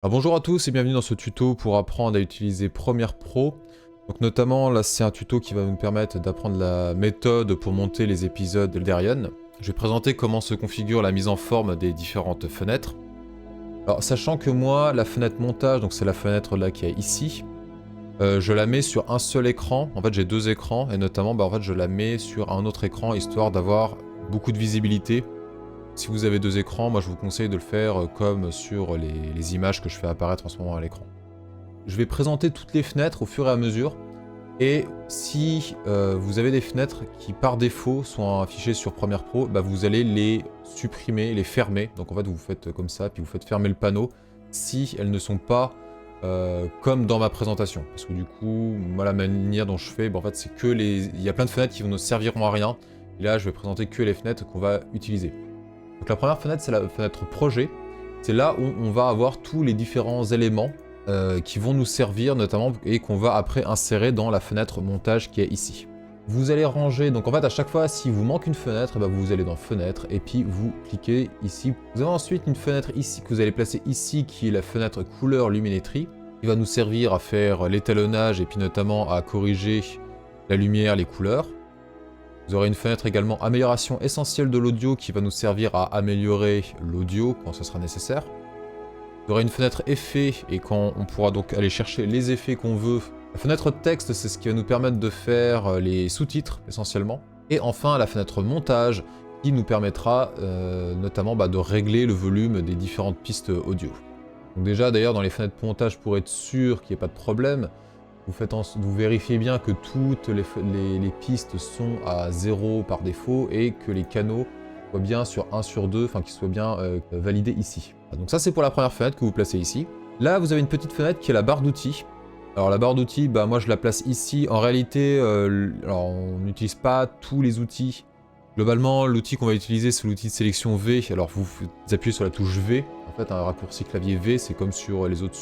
Alors bonjour à tous et bienvenue dans ce tuto pour apprendre à utiliser Premiere Pro. Donc notamment là c'est un tuto qui va nous permettre d'apprendre la méthode pour monter les épisodes d'Eldarion. Je vais présenter comment se configure la mise en forme des différentes fenêtres. Alors sachant que moi la fenêtre montage, donc c'est la fenêtre là qui est ici, je la mets sur un seul écran. En fait j'ai deux écrans et notamment en fait, je la mets sur un autre écran histoire d'avoir beaucoup de visibilité. Si vous avez deux écrans, moi je vous conseille de le faire comme sur les images que je fais apparaître en ce moment à l'écran. Je vais présenter toutes les fenêtres au fur et à mesure. Et si vous avez des fenêtres qui par défaut sont affichées sur Premiere Pro, bah, vous allez les supprimer, les fermer. Donc en fait vous faites comme ça, puis vous faites fermer le panneau si elles ne sont pas comme dans ma présentation. Parce que du coup, moi la manière dont je fais, bah, en fait c'est que les... Il y a plein de fenêtres qui ne serviront à rien. Et là je vais présenter que les fenêtres qu'on va utiliser. Donc la première fenêtre, c'est la fenêtre projet. C'est là où on va avoir tous les différents éléments qui vont nous servir notamment et qu'on va après insérer dans la fenêtre montage qui est ici. Vous allez ranger, donc en fait à chaque fois si vous manque une fenêtre, bah, vous allez dans fenêtre et puis vous cliquez ici. Vous avez ensuite une fenêtre ici que vous allez placer ici qui est la fenêtre couleur luminétrie qui va nous servir à faire l'étalonnage et puis notamment à corriger la lumière, les couleurs. Vous aurez une fenêtre également amélioration essentielle de l'audio qui va nous servir à améliorer l'audio quand ce sera nécessaire. Vous aurez une fenêtre effet et quand on pourra donc aller chercher les effets qu'on veut. La fenêtre texte, c'est ce qui va nous permettre de faire les sous-titres essentiellement. Et enfin la fenêtre montage qui nous permettra notamment de régler le volume des différentes pistes audio. Donc déjà d'ailleurs dans les fenêtres montage pour être sûr qu'il n'y ait pas de problème, vous vérifiez bien que toutes les pistes sont à 0 par défaut et que les canaux soient bien sur 1 sur 2, enfin qu'ils soient bien validés ici. Donc ça c'est pour la première fenêtre que vous placez ici. Là vous avez une petite fenêtre qui est la barre d'outils. Alors la barre d'outils, bah, moi je la place ici. En réalité, alors, on n'utilise pas tous les outils. Globalement l'outil qu'on va utiliser c'est l'outil de sélection V. Alors vous appuyez sur la touche V. En fait un raccourci clavier V, c'est comme sur les autres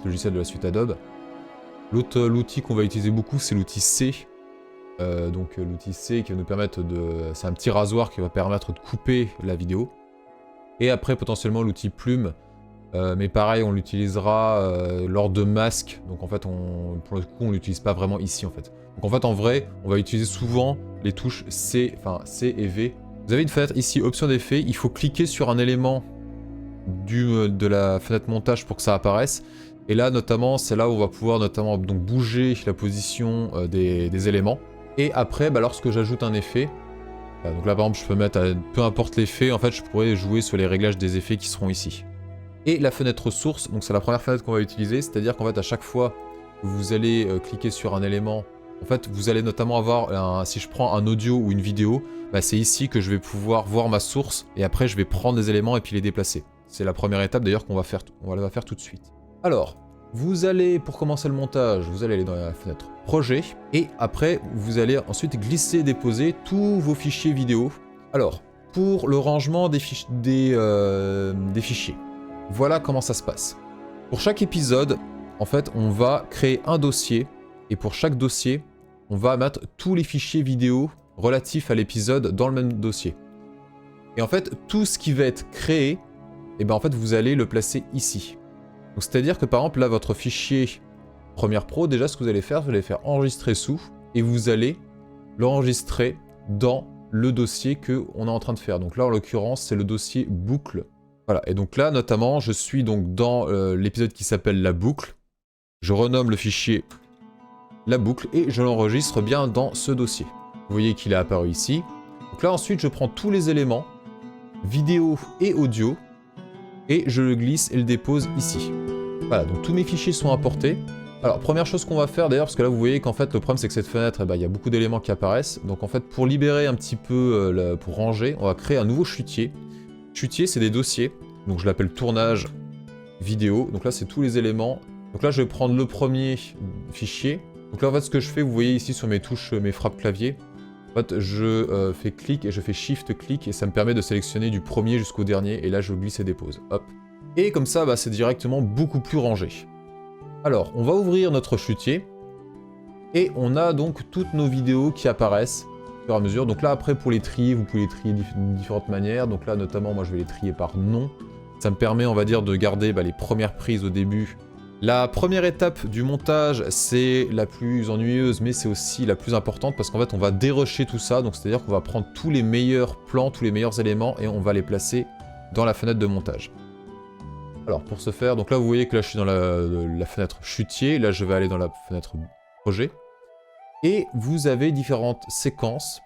logiciels de la suite Adobe. L'outil qu'on va utiliser beaucoup, c'est l'outil C. Donc l'outil C qui va nous permettre de... C'est un petit rasoir qui va permettre de couper la vidéo. Et après potentiellement l'outil plume. Mais pareil, on l'utilisera lors de masques. Donc en fait, pour le coup, on l'utilise pas vraiment ici en fait. Donc en fait, en vrai, on va utiliser souvent les touches C, enfin C et V. Vous avez une fenêtre ici, option d'effet. Il faut cliquer sur un élément de la fenêtre montage pour que ça apparaisse. Et là notamment c'est là où on va pouvoir notamment donc bouger la position des éléments. Et après lorsque j'ajoute un effet, donc là par exemple je peux mettre peu importe l'effet, en fait je pourrais jouer sur les réglages des effets qui seront ici. Et la fenêtre source, donc c'est la première fenêtre qu'on va utiliser, c'est-à-dire qu'en fait à chaque fois que vous allez cliquer sur un élément, en fait vous allez notamment avoir, si je prends un audio ou une vidéo, c'est ici que je vais pouvoir voir ma source et après je vais prendre des éléments et puis les déplacer. C'est la première étape d'ailleurs qu'on va faire tout de suite. Alors, vous allez, pour commencer le montage, vous allez aller dans la fenêtre projet, et après, vous allez ensuite glisser et déposer tous vos fichiers vidéo. Alors, pour le rangement des fichiers, voilà comment ça se passe. Pour chaque épisode, en fait, on va créer un dossier, et pour chaque dossier, on va mettre tous les fichiers vidéo relatifs à l'épisode dans le même dossier. Et en fait, tout ce qui va être créé, et en fait, vous allez le placer ici. Donc c'est-à-dire que par exemple là votre fichier Premiere Pro, déjà ce que vous allez faire enregistrer sous et vous allez l'enregistrer dans le dossier qu'on est en train de faire. Donc là en l'occurrence c'est le dossier boucle. Voilà, et donc là notamment je suis donc dans l'épisode qui s'appelle la boucle. Je renomme le fichier la boucle et je l'enregistre bien dans ce dossier. Vous voyez qu'il est apparu ici. Donc là ensuite je prends tous les éléments, vidéo et audio, et je le glisse et le dépose ici. Voilà, donc tous mes fichiers sont importés. Alors, première chose qu'on va faire d'ailleurs, parce que là vous voyez qu'en fait le problème c'est que cette fenêtre, il y a beaucoup d'éléments qui apparaissent. Donc en fait pour libérer un petit peu, pour ranger, on va créer un nouveau chutier. Chutier c'est des dossiers, donc je l'appelle tournage vidéo. Donc là c'est tous les éléments. Donc là je vais prendre le premier fichier. Donc là en fait ce que je fais, vous voyez ici sur mes touches, mes frappes clavier. En fait, je fais clic et je fais shift clic et ça me permet de sélectionner du premier jusqu'au dernier et là je glisse et dépose. Hop. Et comme ça, c'est directement beaucoup plus rangé. Alors, on va ouvrir notre chutier et on a donc toutes nos vidéos qui apparaissent au fur et à mesure. Donc là après pour les trier, vous pouvez les trier de différentes manières. Donc là notamment moi je vais les trier par nom. Ça me permet, on va dire, de garder les premières prises au début. La première étape du montage, c'est la plus ennuyeuse, mais c'est aussi la plus importante parce qu'en fait, on va dérusher tout ça. Donc, c'est-à-dire qu'on va prendre tous les meilleurs plans, tous les meilleurs éléments et on va les placer dans la fenêtre de montage. Alors, pour ce faire, donc là, vous voyez que là, je suis dans la fenêtre chutier. Là, je vais aller dans la fenêtre projet. Et vous avez différentes séquences.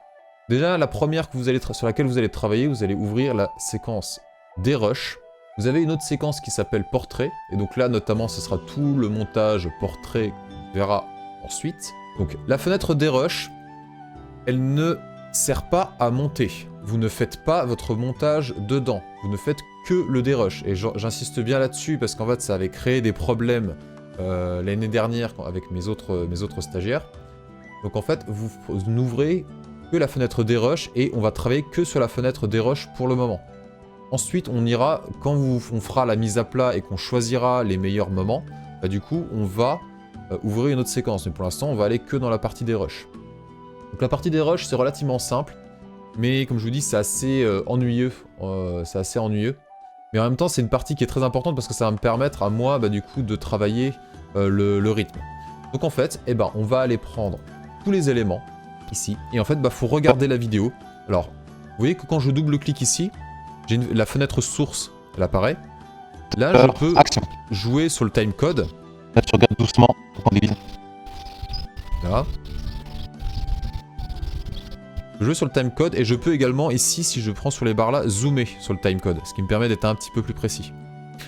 Déjà, la première sur laquelle vous allez travailler, vous allez ouvrir la séquence dérush. Vous avez une autre séquence qui s'appelle portrait, et donc là notamment ce sera tout le montage portrait qu'on verra ensuite. Donc la fenêtre dérush, elle ne sert pas à monter. Vous ne faites pas votre montage dedans, vous ne faites que le dérush. Et j'insiste bien là-dessus parce qu'en fait ça avait créé des problèmes l'année dernière avec mes autres stagiaires. Donc en fait vous n'ouvrez que la fenêtre dérush et on va travailler que sur la fenêtre dérush pour le moment. Ensuite, on ira, quand on fera la mise à plat et qu'on choisira les meilleurs moments, du coup, on va ouvrir une autre séquence. Mais pour l'instant, on va aller que dans la partie des rushs. Donc la partie des rushs, c'est relativement simple, mais comme je vous dis, c'est assez ennuyeux. Mais en même temps, c'est une partie qui est très importante parce que ça va me permettre à moi, du coup, de travailler le rythme. Donc en fait, on va aller prendre tous les éléments ici. Et en fait, faut regarder la vidéo. Alors, vous voyez que quand je double-clique ici, la fenêtre source, elle apparaît. Là, je peux jouer sur le timecode. Là, tu regardes doucement pour qu'on délise. Là. Je joue sur le timecode et je peux également, ici, si je prends sur les barres là, zoomer sur le timecode. Ce qui me permet d'être un petit peu plus précis.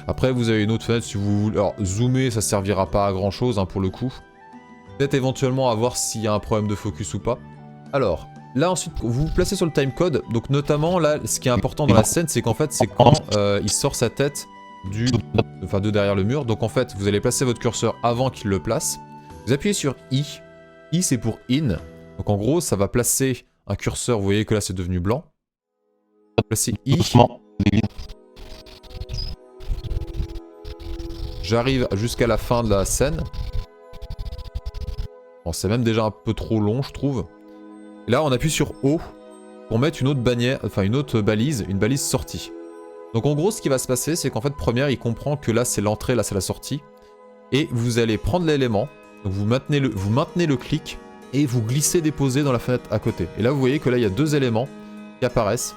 Après, vous avez une autre fenêtre si vous voulez. Alors, zoomer, ça servira pas à grand chose pour le coup. Peut-être éventuellement à voir s'il y a un problème de focus ou pas. Alors. Là ensuite, vous vous placez sur le timecode, donc notamment là, ce qui est important dans la scène, c'est qu'en fait, c'est quand il sort sa tête de derrière le mur. Donc en fait, vous allez placer votre curseur avant qu'il le place. Vous appuyez sur I. I, c'est pour in. Donc en gros, ça va placer un curseur. Vous voyez que là, c'est devenu blanc. Placez I. J'arrive jusqu'à la fin de la scène. Bon, c'est même déjà un peu trop long, je trouve. Et là, on appuie sur O pour mettre une autre bannière, une autre balise, une balise sortie. Donc en gros, ce qui va se passer, c'est qu'en fait, première, il comprend que là, c'est l'entrée, là, c'est la sortie. Et vous allez prendre l'élément, donc vous maintenez le clic, et vous glissez déposer dans la fenêtre à côté. Et là, vous voyez que là, il y a deux éléments qui apparaissent,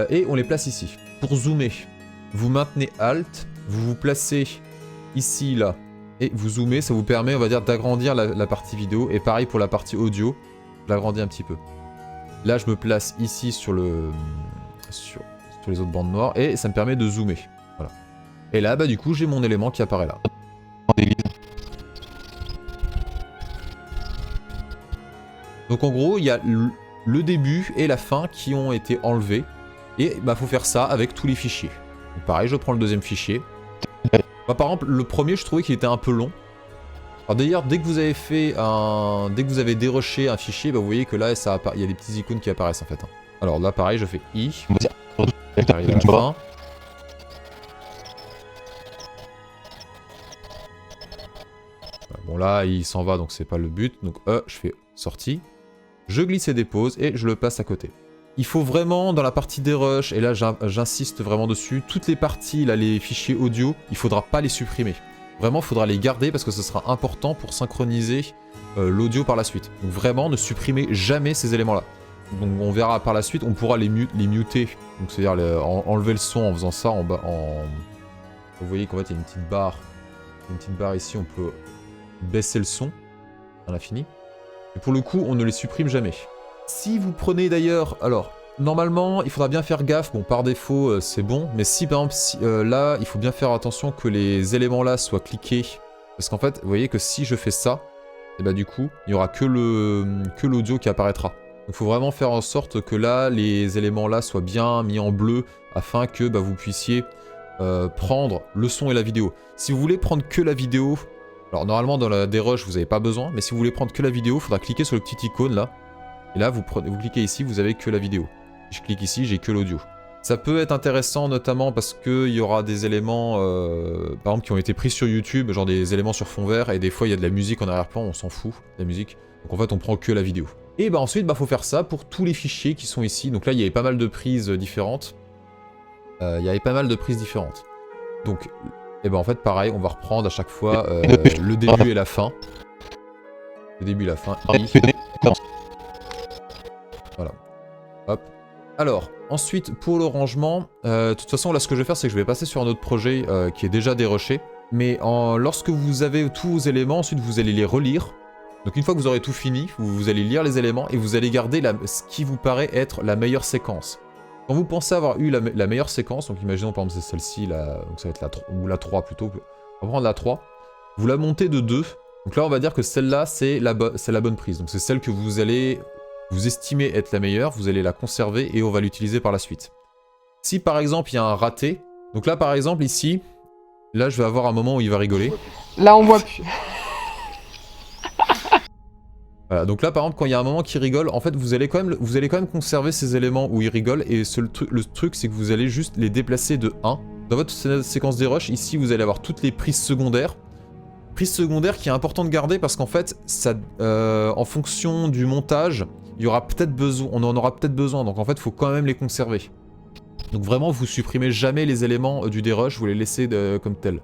et on les place ici. Pour zoomer, vous maintenez Alt, vous vous placez ici, là, et vous zoomez, ça vous permet, on va dire, d'agrandir la partie vidéo, et pareil pour la partie audio. Je l'agrandis un petit peu. Là, je me place ici sur les autres bandes noires et ça me permet de zoomer. Voilà. Et là, du coup, j'ai mon élément qui apparaît là. Donc en gros, il y a le début et la fin qui ont été enlevés. Et faut faire ça avec tous les fichiers. Donc, pareil, je prends le deuxième fichier. Par exemple, le premier, je trouvais qu'il était un peu long. Alors d'ailleurs, dès que vous avez dérushé un fichier, vous voyez que là, il y a des petits icônes qui apparaissent en fait. Alors là, pareil, je fais I. J'arrive à la fin. Bon là, il s'en va, donc c'est pas le but. Donc je fais sortie. Je glisse et dépose et je le passe à côté. Il faut vraiment, dans la partie dérush, et là j'insiste vraiment dessus, toutes les parties, là, les fichiers audio, il faudra pas les supprimer. Vraiment, il faudra les garder parce que ce sera important pour synchroniser l'audio par la suite. Donc vraiment, ne supprimez jamais ces éléments-là. Donc on verra par la suite, on pourra les muter. Donc c'est-à-dire enlever le son en faisant ça en bas. Vous voyez qu'en fait, il y a une petite barre. Une petite barre ici, on peut baisser le son à l'infini. Et pour le coup, on ne les supprime jamais. Si vous prenez d'ailleurs... Alors, normalement, il faudra bien faire gaffe. Bon, par défaut, c'est bon. Mais si, par exemple, là, il faut bien faire attention que les éléments là soient cliqués. Parce qu'en fait, vous voyez que si je fais ça, et du coup, il n'y aura que l'audio qui apparaîtra. Donc, il faut vraiment faire en sorte que là, les éléments là soient bien mis en bleu afin que vous puissiez prendre le son et la vidéo. Si vous voulez prendre que la vidéo, alors normalement, dans la dérush, vous n'avez pas besoin. Mais si vous voulez prendre que la vidéo, il faudra cliquer sur le petit icône là. Et là, vous cliquez ici, vous avez que la vidéo. Je clique ici, j'ai que l'audio. Ça peut être intéressant notamment parce qu'il y aura des éléments, par exemple, qui ont été pris sur YouTube, genre des éléments sur fond vert, et des fois il y a de la musique en arrière-plan, on s'en fout, la musique. Donc en fait, on prend que la vidéo. Et ensuite, faut faire ça pour tous les fichiers qui sont ici. Donc là, il y avait pas mal de prises différentes. Donc, et ben en fait pareil, on va reprendre à chaque fois le début et la fin. Le début et la fin. Voilà. Hop. Alors, ensuite, pour le rangement, de toute façon, là, ce que je vais faire, c'est que je vais passer sur un autre projet qui est déjà dérushé. Mais lorsque vous avez tous vos éléments, ensuite, vous allez les relire. Donc, une fois que vous aurez tout fini, vous allez lire les éléments et vous allez garder ce qui vous paraît être la meilleure séquence. Quand vous pensez avoir eu la meilleure séquence, donc imaginons par exemple c'est celle-ci, donc ça va être la 3, ou la 3 plutôt, on va prendre la 3, vous la montez de 2. Donc là, on va dire que celle-là, c'est la bonne prise. Donc c'est celle que vous allez... Vous estimez être la meilleure, vous allez la conserver et on va l'utiliser par la suite. Si par exemple il y a un raté, donc là par exemple ici, là je vais avoir un moment où il va rigoler. Là on voit plus. Voilà, donc là par exemple quand il y a un moment qui rigole, en fait vous allez quand même conserver ces éléments où il rigole et le truc c'est que vous allez juste les déplacer de 1. Dans votre séquence des rushs, ici vous allez avoir toutes les prises secondaires. Prise secondaire qui est important de garder parce qu'en fait, ça, en fonction du montage, il y aura peut-être besoin, on en aura peut-être besoin, donc en fait, il faut quand même les conserver. Donc vraiment, vous supprimez jamais les éléments du dérush, vous les laissez comme tels.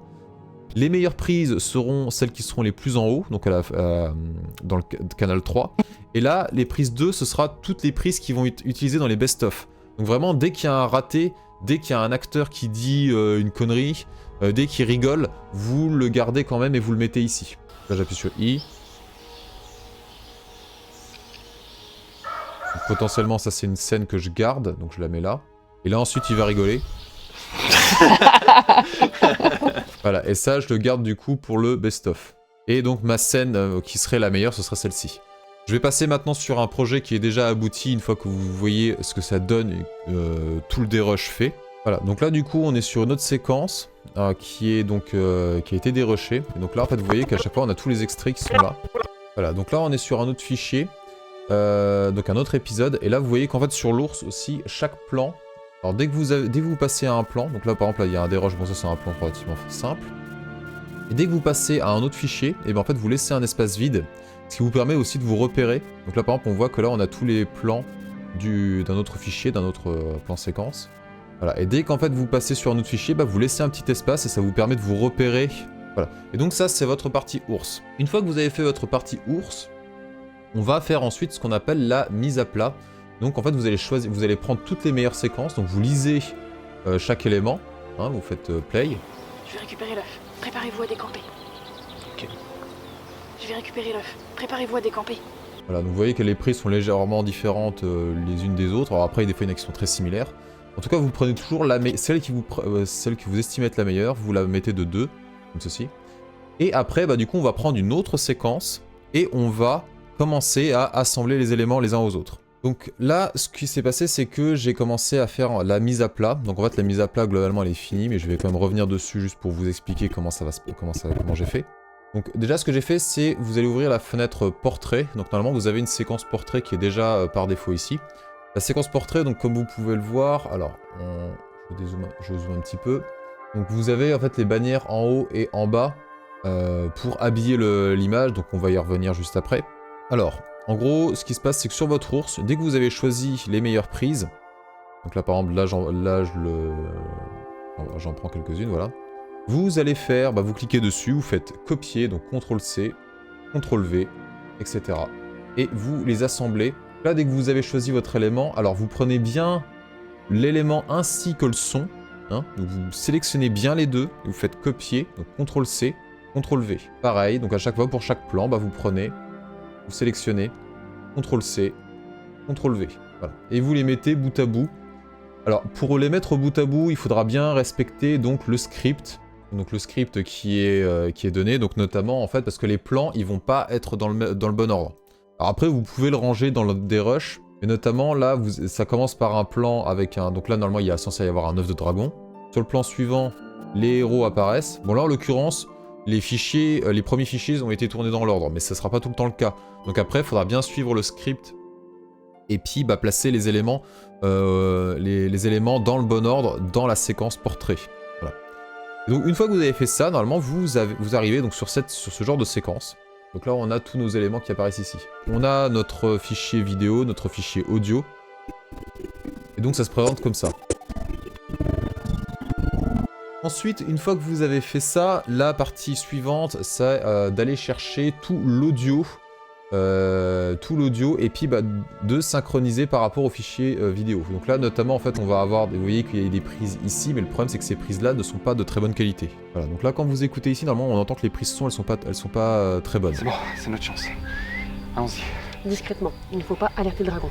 Les meilleures prises seront celles qui seront les plus en haut, donc dans le canal 3. Et là, les prises 2, ce sera toutes les prises qui vont être utilisées dans les best-of. Donc vraiment, dès qu'il y a un raté, dès qu'il y a un acteur qui dit une connerie, dès qu'il rigole, vous le gardez quand même et vous le mettez ici. Là, j'appuie sur I. Donc, potentiellement, ça c'est une scène que je garde, donc je la mets là. Et là, ensuite, il va rigoler. Voilà, et ça, je le garde du coup pour le best-of. Et donc, ma scène qui serait la meilleure, ce serait celle-ci. Je vais passer maintenant sur un projet qui est déjà abouti, une fois que vous voyez ce que ça donne et tout le dérush fait. Voilà, donc là, du coup, on est sur une autre séquence qui a été dérushée. Et donc là, en fait, vous voyez qu'à chaque fois, on a tous les extraits qui sont là. Voilà, donc là, on est sur un autre fichier, donc un autre épisode. Et là, vous voyez qu'en fait, sur l'ours aussi, chaque plan... Alors dès que vous passez à un plan, donc là par exemple là, il y a un dérush, bon ça c'est un plan relativement simple. Et dès que vous passez à un autre fichier, et bien en fait vous laissez un espace vide, ce qui vous permet aussi de vous repérer. Donc là par exemple on voit que là on a tous les plans d'un autre fichier, d'un autre plan séquence. Voilà, et dès qu'en fait vous passez sur un autre fichier, bah, vous laissez un petit espace et ça vous permet de vous repérer. Voilà, et donc ça c'est votre partie ours. Une fois que vous avez fait votre partie ours, on va faire ensuite ce qu'on appelle la mise à plat. Donc en fait vous allez prendre toutes les meilleures séquences, donc vous lisez chaque élément, hein, vous faites play. Je vais récupérer l'œuf, préparez-vous à décamper. Ok. Je vais récupérer l'œuf, préparez-vous à décamper. Voilà, donc vous voyez que les prises sont légèrement différentes les unes des autres, alors après des fois il y en a qui sont très similaires. En tout cas vous prenez toujours celle que vous estimez être la meilleure, vous la mettez de 2, comme ceci. Et après bah, du coup on va prendre une autre séquence et on va commencer à assembler les éléments les uns aux autres. Donc là, ce qui s'est passé, c'est que j'ai commencé à faire la mise à plat. Donc en fait, la mise à plat, globalement, elle est finie, mais je vais quand même revenir dessus juste pour vous expliquer comment j'ai fait. Donc déjà, ce que j'ai fait, c'est vous allez ouvrir la fenêtre portrait. Donc normalement, vous avez une séquence portrait qui est déjà par défaut ici. La séquence portrait, donc comme vous pouvez le voir, alors, je zoome un petit peu. Donc vous avez en fait les bannières en haut et en bas pour habiller l'image. Donc on va y revenir juste après. Alors... En gros, ce qui se passe, c'est que sur votre ours, dès que vous avez choisi les meilleures prises, donc là par exemple, j'en prends quelques-unes, voilà. Vous allez faire, vous cliquez dessus, vous faites copier, donc CTRL-C, CTRL-V, etc. Et vous les assemblez. Là, dès que vous avez choisi votre élément, alors vous prenez bien l'élément ainsi que le son, hein, vous sélectionnez bien les deux, et vous faites copier, donc CTRL-C, CTRL-V. Pareil, donc à chaque fois, pour chaque plan, vous prenez... Vous sélectionnez, CTRL-C, CTRL-V, voilà. Et vous les mettez bout à bout. Alors, pour les mettre bout à bout, il faudra bien respecter donc le script. Donc le script qui est donné, donc notamment en fait, parce que les plans, ils vont pas être dans le bon ordre. Alors après, vous pouvez le ranger dans le dérush, mais notamment là, ça commence par un plan avec un... Donc là, normalement, il y a censé y avoir un œuf de dragon. Sur le plan suivant, les héros apparaissent. Bon là, en l'occurrence... Les premiers fichiers ont été tournés dans l'ordre, mais ça sera pas tout le temps le cas. Donc après, il faudra bien suivre le script et puis placer les éléments, les éléments dans le bon ordre dans la séquence portrait. Voilà. Et donc une fois que vous avez fait ça, normalement vous arrivez donc sur ce genre de séquence. Donc là, on a tous nos éléments qui apparaissent ici. On a notre fichier vidéo, notre fichier audio, et donc ça se présente comme ça. Ensuite, une fois que vous avez fait ça, la partie suivante, c'est d'aller chercher tout l'audio. Et puis de synchroniser par rapport au fichier vidéo. Donc là notamment en fait on va avoir, vous voyez qu'il y a des prises ici, mais le problème c'est que ces prises là ne sont pas de très bonne qualité. Voilà, donc là quand vous écoutez ici, normalement on entend que les prises son elles sont pas très bonnes. C'est bon, c'est notre chance. Allons-y. Discrètement, il ne faut pas alerter le dragon.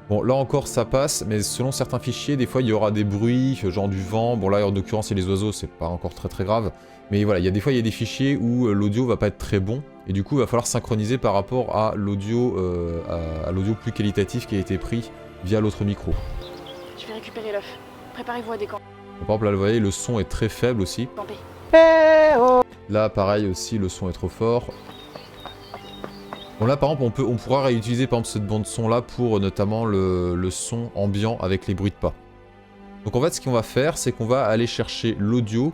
Bon là encore ça passe, mais selon certains fichiers, des fois il y aura des bruits, genre du vent, bon là en l'occurrence c'est les oiseaux, c'est pas encore très grave. Mais voilà, des fois il y a des fichiers où l'audio va pas être très bon, et du coup il va falloir synchroniser par rapport à l'audio plus qualitatif qui a été pris via l'autre micro. Je vais récupérer l'œuf. Préparez-vous à décamper. Par exemple là vous voyez le son est très faible aussi. Là pareil aussi le son est trop fort. Bon là par exemple on pourra réutiliser par exemple cette bande son là pour notamment le son ambiant avec les bruits de pas. Donc en fait ce qu'on va faire c'est qu'on va aller chercher l'audio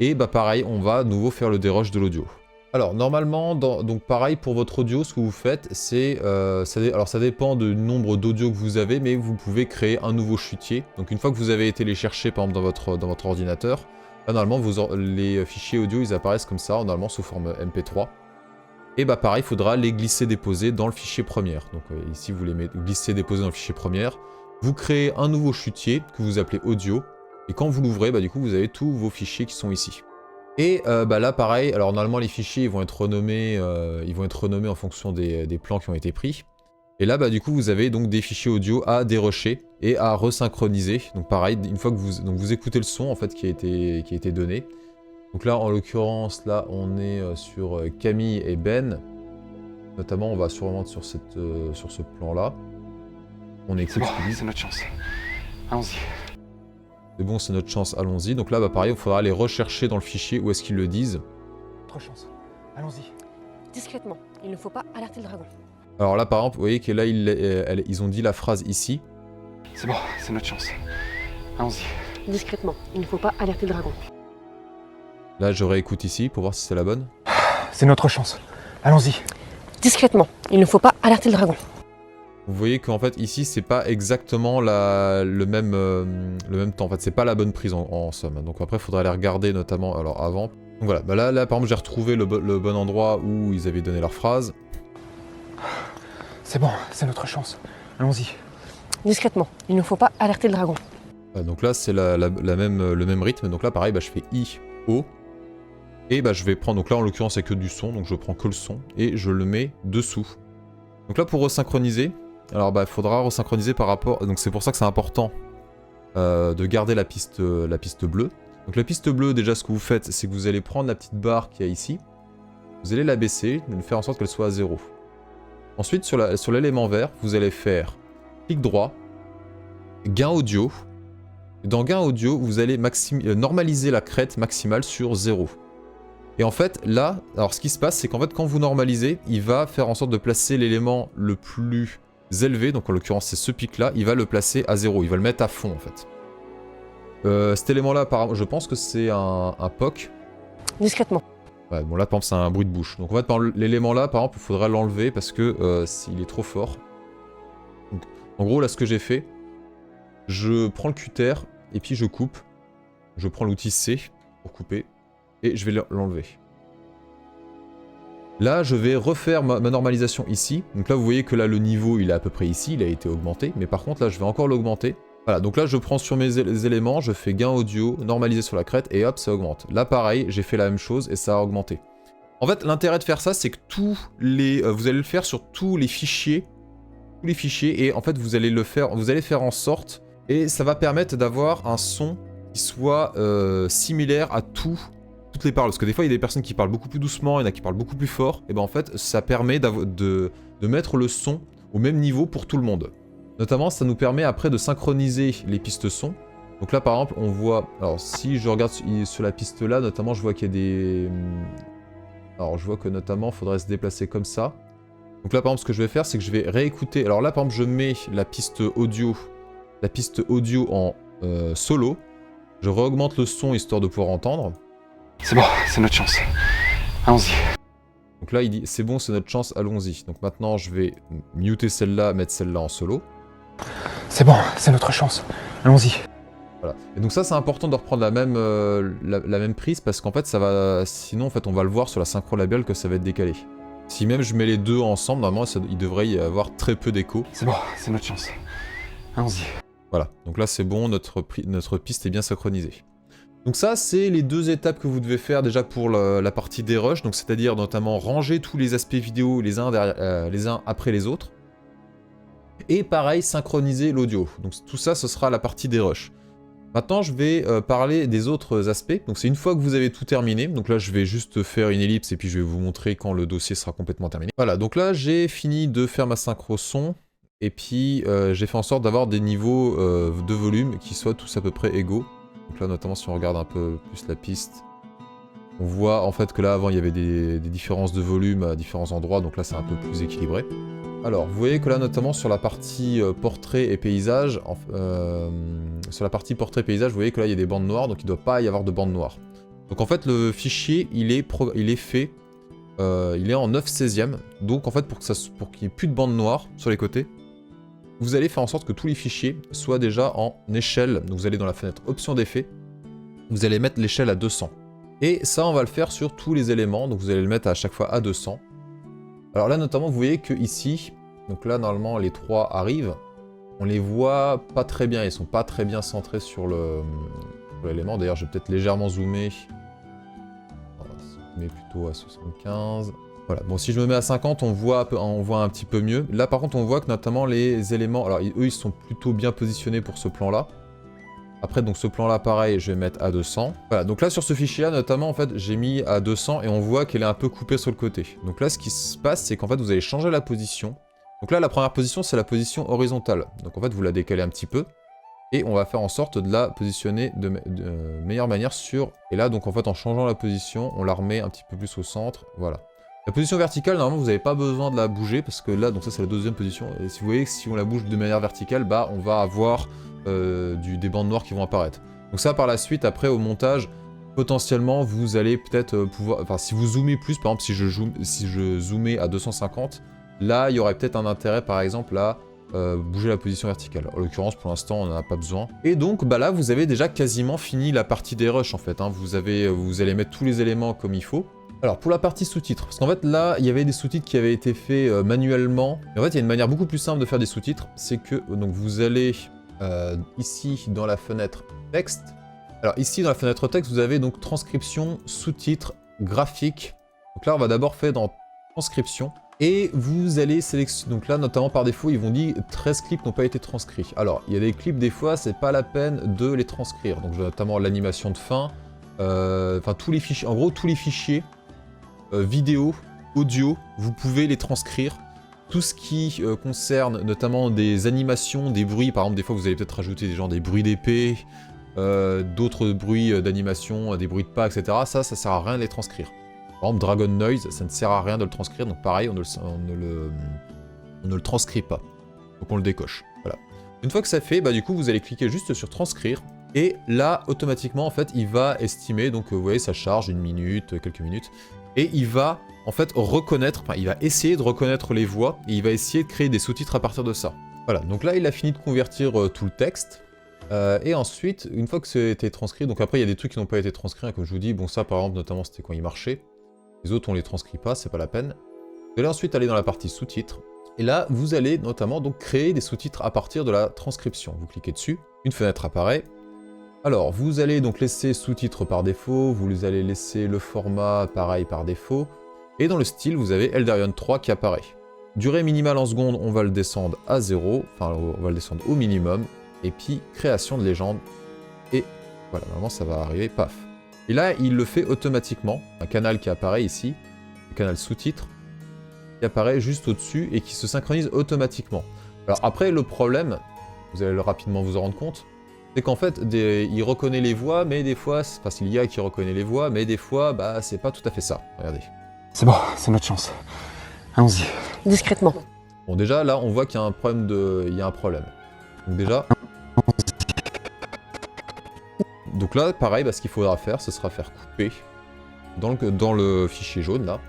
et pareil on va à nouveau faire le dérush de l'audio. Alors normalement donc pareil pour votre audio ce que vous faites c'est ça dépend du nombre d'audio que vous avez, mais vous pouvez créer un nouveau chutier. Donc une fois que vous avez été les chercher par exemple dans votre ordinateur, là normalement les fichiers audio ils apparaissent comme ça normalement sous forme MP3. Et pareil, il faudra les glisser-déposer dans le fichier première. Donc ici, vous les glissez-déposer dans le fichier première. Vous créez un nouveau chutier que vous appelez audio. Et quand vous l'ouvrez, du coup, vous avez tous vos fichiers qui sont ici. Et là, pareil, alors normalement, les fichiers ils vont être renommés en fonction des plans qui ont été pris. Et là, du coup, vous avez donc des fichiers audio à dérusher et à resynchroniser. Donc pareil, une fois que vous écoutez le son en fait qui a été donné. Donc là, en l'occurrence, là, on est sur Camille et Ben. Notamment, on va sûrement sur ce plan-là. On écoute. C'est bon, c'est notre chance. Allons-y. C'est bon, c'est notre chance, allons-y. Donc là, pareil, il faudra aller rechercher dans le fichier où est-ce qu'ils le disent. Notre chance. Allons-y. Discrètement, il ne faut pas alerter le dragon. Alors là, par exemple, vous voyez que là, ils ont dit la phrase ici. C'est bon, c'est notre chance. Allons-y. Discrètement, il ne faut pas alerter le dragon. Là, je réécoute ici pour voir si c'est la bonne. C'est notre chance. Allons-y. Discrètement, il ne faut pas alerter le dragon. Vous voyez qu'en fait, ici, c'est pas exactement le même temps. En fait, c'est pas la bonne prise en somme. Donc après, il faudra aller regarder notamment alors avant. Donc voilà, là par exemple, j'ai retrouvé le bon endroit où ils avaient donné leur phrase. C'est bon, c'est notre chance. Allons-y. Discrètement, il ne faut pas alerter le dragon. Donc là, c'est le même rythme. Donc là, pareil, je fais I, O. Et je vais prendre, donc là en l'occurrence c'est que du son, donc je prends que le son et je le mets dessous. Donc là pour resynchroniser, alors il faudra resynchroniser par rapport, donc c'est pour ça que c'est important de garder la piste bleue. Donc la piste bleue, déjà ce que vous faites, c'est que vous allez prendre la petite barre qu'il y a ici, vous allez la baisser, faire en sorte qu'elle soit à 0. Ensuite sur l'élément vert, vous allez faire clic droit, gain audio. Dans gain audio, vous allez normaliser la crête maximale sur 0. Et en fait, là, alors ce qui se passe, c'est qu'en fait, quand vous normalisez, il va faire en sorte de placer l'élément le plus élevé, donc en l'occurrence c'est ce pic-là, il va le placer à 0, il va le mettre à fond en fait. Cet élément-là, apparemment, je pense que c'est un POC. Discrètement. Ouais, bon là, par exemple, c'est un bruit de bouche. Donc en fait, l'élément là, par exemple, il faudrait l'enlever parce que s'il est trop fort. Donc, en gros, là, ce que j'ai fait, je prends le cutter et puis je coupe. Je prends l'outil C pour couper. Et je vais l'enlever. Là, je vais refaire ma normalisation ici. Donc là, vous voyez que là, le niveau, il est à peu près ici. Il a été augmenté. Mais par contre, là, je vais encore l'augmenter. Voilà, donc là, je prends sur mes éléments, je fais gain audio, normaliser sur la crête, et hop, ça augmente. Là, pareil, j'ai fait la même chose, et ça a augmenté. En fait, l'intérêt de faire ça, c'est que vous allez le faire sur tous les fichiers. Et en fait, vous allez faire en sorte, et ça va permettre d'avoir un son qui soit similaire à toutes les paroles, parce que des fois il y a des personnes qui parlent beaucoup plus doucement, il y en a qui parlent beaucoup plus fort, et en fait ça permet de mettre le son au même niveau pour tout le monde. Notamment ça nous permet après de synchroniser les pistes son. Donc là par exemple on voit, alors si je regarde sur la piste là, notamment je vois qu'il y a des... Alors je vois que notamment il faudrait se déplacer comme ça. Donc là par exemple ce que je vais faire c'est que je vais réécouter, alors là par exemple je mets la piste audio en solo, je réaugmente le son histoire de pouvoir entendre. C'est bon, c'est notre chance. Allons-y. Donc là, il dit, c'est bon, c'est notre chance, allons-y. Donc maintenant, je vais muter celle-là, mettre celle-là en solo. C'est bon, c'est notre chance. Allons-y. Voilà. Et donc ça c'est important de reprendre la même prise parce qu'en fait ça va... Sinon en fait on va le voir sur la synchro labiale que ça va être décalé. Si même je mets les deux ensemble, normalement il devrait y avoir très peu d'écho. C'est bon, c'est notre chance. Allons-y. Voilà, donc là c'est bon, notre piste est bien synchronisée. Donc ça c'est les deux étapes que vous devez faire déjà pour la partie des rushs, donc c'est-à-dire notamment ranger tous les aspects vidéo les uns après les autres. Et pareil, synchroniser l'audio. Donc tout ça ce sera la partie des rushs. Maintenant, je vais parler des autres aspects. Donc c'est une fois que vous avez tout terminé. Donc là, je vais juste faire une ellipse et puis je vais vous montrer quand le dossier sera complètement terminé. Voilà, donc là, j'ai fini de faire ma synchro son. Et puis, j'ai fait en sorte d'avoir des niveaux de volume qui soient tous à peu près égaux. Donc là, notamment, si on regarde un peu plus la piste, on voit en fait que là, avant, il y avait des différences de volume à différents endroits. Donc là, c'est un peu plus équilibré. Alors, vous voyez que là, notamment sur la partie portrait et paysage, vous voyez que là, il y a des bandes noires, donc il ne doit pas y avoir de bandes noires. Donc en fait, le fichier, il est fait, il est en 9/16e, donc en fait, pour qu'il n'y ait plus de bandes noires sur les côtés, vous allez faire en sorte que tous les fichiers soient déjà en échelle. Donc vous allez dans la fenêtre Options d'effet, vous allez mettre l'échelle à 200. Et ça, on va le faire sur tous les éléments, donc vous allez le mettre à chaque fois à 200. Alors là, notamment, vous voyez que ici, donc là, normalement, les trois arrivent. On les voit pas très bien, ils sont pas très bien centrés sur l'élément. D'ailleurs, je vais peut-être légèrement zoomer. On va zoomer plutôt à 75. Voilà, bon, si je me mets à 50, on voit un petit peu mieux. Là, par contre, on voit que notamment les éléments... Alors, eux, ils sont plutôt bien positionnés pour ce plan-là. Après, donc ce plan-là, pareil, je vais mettre à 200. Voilà, donc là, sur ce fichier-là, notamment, en fait, j'ai mis à 200 et on voit qu'elle est un peu coupée sur le côté. Donc là, ce qui se passe, c'est qu'en fait, vous allez changer la position. Donc là, la première position, c'est la position horizontale. Donc en fait, vous la décalez un petit peu. Et on va faire en sorte de la positionner de meilleure manière sur... Et là, donc en fait, en changeant la position, on la remet un petit peu plus au centre. Voilà. La position verticale, normalement, vous n'avez pas besoin de la bouger parce que là, donc ça, c'est la deuxième position. Et si vous voyez que si on la bouge de manière verticale, bah, on va avoir... des bandes noires qui vont apparaître. Donc ça par la suite, après au montage, potentiellement vous allez peut-être pouvoir... Enfin si vous zoomez plus, par exemple si je zoomais à 250, là il y aurait peut-être un intérêt par exemple à bouger la position verticale. En l'occurrence pour l'instant on n'en a pas besoin. Et donc bah là vous avez déjà quasiment fini la partie des rushs en fait. Hein. Vous allez mettre tous les éléments comme il faut. Alors pour la partie sous-titres, parce qu'en fait là il y avait des sous-titres qui avaient été faits manuellement. Et en fait il y a une manière beaucoup plus simple de faire des sous-titres, c'est que donc vous allez... ici dans la fenêtre texte. Alors ici dans la fenêtre texte vous avez donc transcription, sous-titres, graphique. Donc là on va d'abord faire dans transcription et vous allez sélectionner. Donc là notamment par défaut ils vont dire 13 clips n'ont pas été transcrits. Alors il y a des clips des fois c'est pas la peine de les transcrire. Donc notamment l'animation de fin, enfin tous les fichiers, en gros tous les fichiers vidéo, audio, vous pouvez les transcrire. Tout ce qui concerne notamment des animations, des bruits, par exemple des fois vous allez peut-être rajouter des bruits d'épée, d'autres bruits d'animation, des bruits de pas, etc. Ça sert à rien de les transcrire. Par exemple Dragon Noise, ça ne sert à rien de le transcrire, donc pareil, on ne le transcrit pas. Donc on le décoche, voilà. Une fois que ça fait, bah du coup vous allez cliquer juste sur transcrire, et là automatiquement en fait il va estimer, donc vous voyez ça charge 1 minute, quelques minutes, et il va... en fait, il va essayer de reconnaître les voix et il va essayer de créer des sous-titres à partir de ça. Voilà, donc là, il a fini de convertir tout le texte. Et ensuite, une fois que c'était transcrit, donc après, il y a des trucs qui n'ont pas été transcrits, hein, comme je vous dis. Bon, ça, par exemple, notamment, c'était quand il marchait. Les autres, on les transcrit pas, c'est pas la peine. Vous allez ensuite aller dans la partie sous-titres. Et là, vous allez notamment donc créer des sous-titres à partir de la transcription. Vous cliquez dessus, une fenêtre apparaît. Alors, vous allez donc laisser sous-titres par défaut, vous allez laisser le format pareil par défaut. Et dans le style, vous avez Eldarion 3 qui apparaît. Durée minimale en secondes, on va le descendre à 0, enfin on va le descendre au minimum. Et puis création de légende. Et voilà, normalement ça va arriver, paf. Et là, il le fait automatiquement. Un canal qui apparaît ici, un canal sous-titre, qui apparaît juste au-dessus et qui se synchronise automatiquement. Alors après, le problème, vous allez rapidement vous en rendre compte, c'est qu'en fait, il reconnaît les voix, mais des fois, enfin c'est l'IA qui reconnaît les voix, mais des fois, bah c'est pas tout à fait ça. Regardez. C'est bon, c'est notre chance. Allons-y. Discrètement. Bon déjà, là, on voit qu'il y a un problème il y a un problème. Donc déjà... Donc là, pareil, bah, ce qu'il faudra faire, ce sera faire couper dans le fichier jaune, là.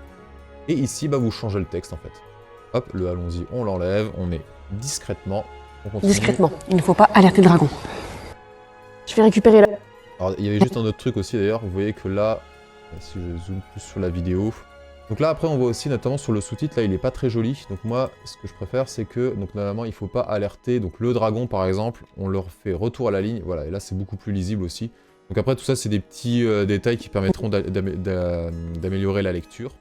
Et ici, bah, vous changez le texte, en fait. Hop, le allons-y, on l'enlève, on met discrètement. On continue. Discrètement. Il ne faut pas alerter le dragon. Je vais récupérer la... Alors, il y avait juste un autre truc aussi d'ailleurs, vous voyez que là, si je zoome plus sur la vidéo, donc là après on voit aussi notamment sur le sous-titre, là il est pas très joli, donc moi ce que je préfère c'est que, donc normalement il faut pas alerter, donc le dragon par exemple, on leur fait retour à la ligne, voilà, et là c'est beaucoup plus lisible aussi. Donc après tout ça c'est des petits détails qui permettront d'améliorer la lecture.